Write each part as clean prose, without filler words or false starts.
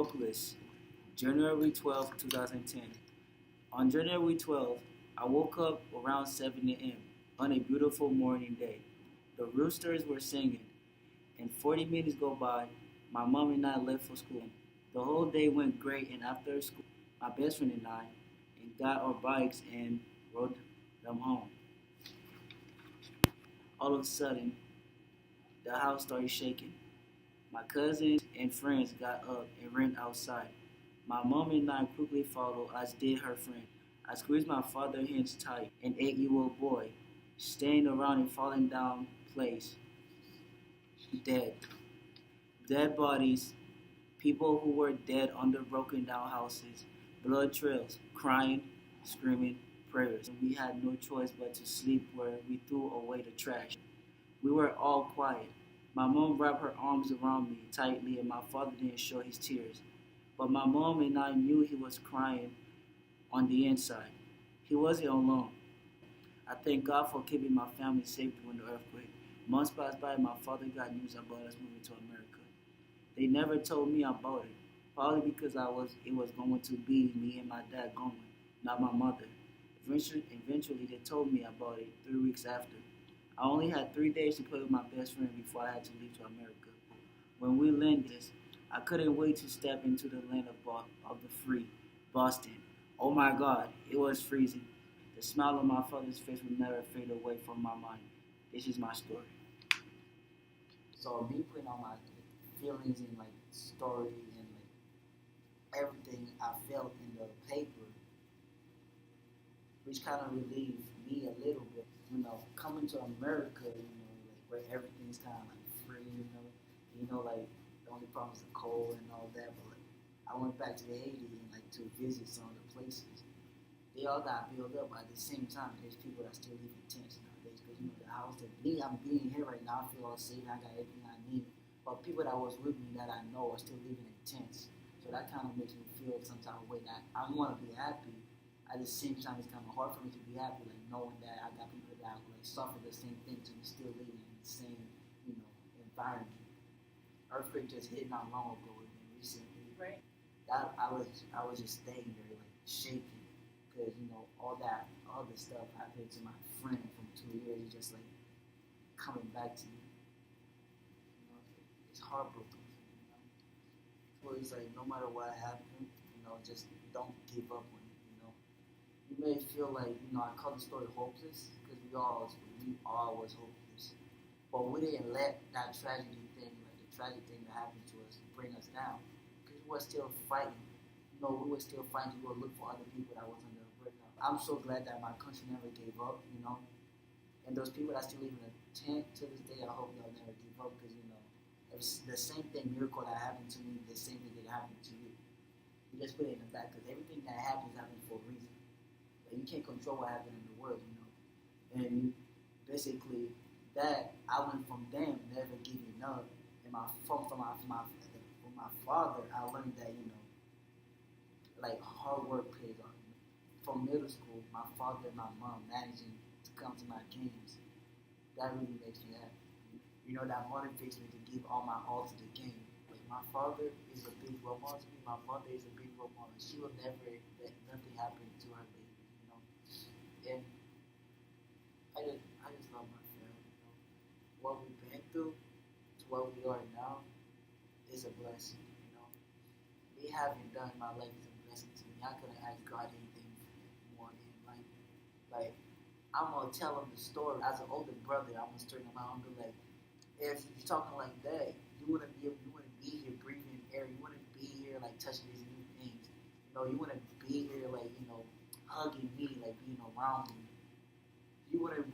Hopeless, January 12, 2010. On January 12th, I woke up around 7 a.m. on a beautiful morning day. The roosters were singing, and 40 minutes go by. My mom and I left for school. The whole day went great, and after school, my best friend and I got our bikes and rode them home. All of a sudden, the house started shaking. My cousins and friends got up and ran outside. My mom and I quickly followed, as did her friend. I squeezed my father's hands tight. An 8-year-old boy, staying around and falling down place, dead. Dead bodies, people who were dead under broken down houses, blood trails, crying, screaming, prayers. And we had no choice but to sleep where we threw away the trash. We were all quiet. My mom wrapped her arms around me tightly, and my father didn't show his tears. But my mom and I knew he was crying on the inside. He wasn't alone. I thank God for keeping my family safe during the earthquake. Months passed by, and my father got news about us moving to America. They never told me about it, probably because it was going to be me and my dad going, not my mother. Eventually, they told me about it 3 weeks after. I only had 3 days to play with my best friend before I had to leave to America. When we landed, I couldn't wait to step into the land of the free, Boston. Oh my God, it was freezing. The smile on my father's face would never fade away from my mind. This is my story. So me putting all my feelings and like story and like everything I felt in the paper, which kind of relieved me a little bit. Coming to America, like where everything's kind of like free, like the only problem is the cold and all that. But like, I went back to Haiti and like to visit some of the places. They all got built up, but at the same time, there's people that still live in tents nowadays. Because the house that I'm being here right now, I feel all safe. I got everything I need. But people that was with me that I know are still living in tents. So that kind of makes me feel some type of way that I want to be happy. At the same time, it's kind of hard for me to be happy, like knowing that I got people that like suffer the same thing to be still living in the same, environment. Earthquake just hit not long ago recently. Right. That I was just staying there like shaking because all that other stuff happened to my friend from 2 years, just like coming back to me. It's heartbroken. So it's like no matter what happened, just don't give up on it. You may feel like, I call the story hopeless because we all was hopeless. But we didn't let that tragedy thing, like the tragic thing that happened to us, bring us down. Because we were still fighting. We were still fighting to go look for other people that was under the breakout. I'm so glad that my country never gave up, And those people that still live in a tent to this day, I hope they'll never give up because, it's the same thing, miracle that happened to me, the same thing that happened to you. You just put it in the back because everything that happens for a reason. You can't control what happened in the world, And basically, that I went from them never giving up, and from my father, I learned that like hard work pays off. From middle school, my father and my mom managing to come to my games, that really makes me happy. That motivates me to give all my all to the game. Like my father is a big role model to me. My mother is a big role model. She will never let nothing happen to her baby. And I just love my family. What we've been through to what we are now is a blessing. Me having done my life is a blessing to me. I couldn't ask God anything more than like I'm gonna tell him the story. As an older brother, I'm gonna straighten him out and be like, if you're talking like that, you wouldn't be here breathing air. You wouldn't be here like touching these new things. You wouldn't be here like hugging me, like being around me. You wouldn't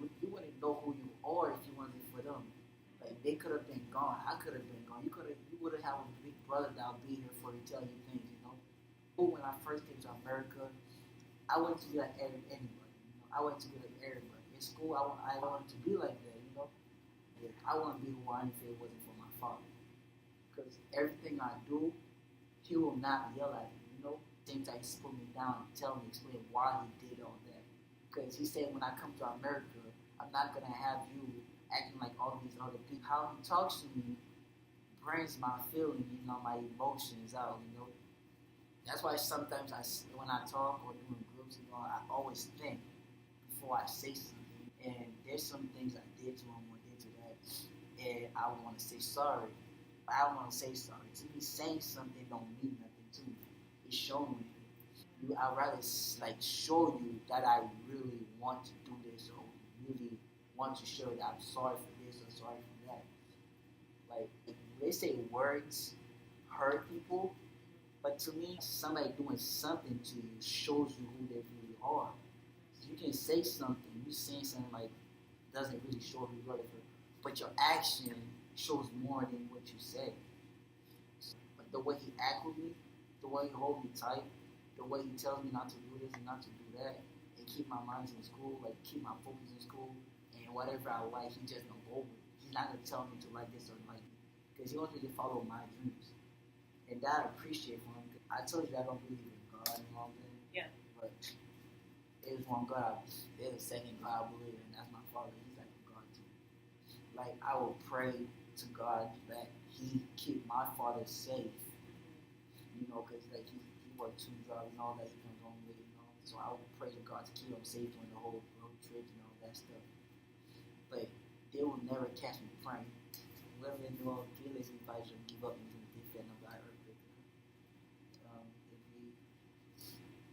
know who you are if you wasn't for them. Like they could have been gone. I could have been gone. You would have had a big brother that would be here for you to tell you things, When I first came to America, I wanted to be like anybody, I wanted to be like everybody. In school, I wanted to be like that, Yeah, I want to be who I am if it wasn't for my father. Because everything I do, he will not yell at me, Things that he put me down, tell me, explain why he did all that. Because he said when I come to America, I'm not going to have you acting like all these other people. How he talks to me brings my feeling, my emotions out. That's why sometimes when I talk or do in groups, I always think before I say something. And there's some things I did to him or did to that, and I want to say sorry. But I don't want to say sorry. To me, saying something don't mean nothing to me. It's showing me. I'd rather show you that I really want to do this or really want to show that I'm sorry for this or sorry for that. Like they say words hurt people, but to me, somebody doing something to you shows you who they really are. You can say something, you saying something doesn't really show who you are, but your action shows more than what you say. But the way he act with me, the way he hold me tight, the way he tells me not to do this and not to do that, and keep my mind in school, keep my focus in school, and whatever I like, he just don't go with it. He's not gonna tell me to like this or like it, because he wants me to follow my dreams, and that I appreciate from him. I told you I don't believe in God, you know what I'm saying? Yeah. But there's one God, there's a second God I believe in, that's my Father. He's like a God too. I will pray to God that He keep my father safe, because he worked 2 jobs, that he comes home with, So I will pray to God to keep him safe during the whole road trip and all that stuff. But they will never catch me praying. Whoever they know, fearless advice will give up and defend of that earthquake. If we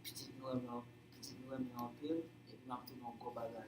continue on peel, if not to go by that.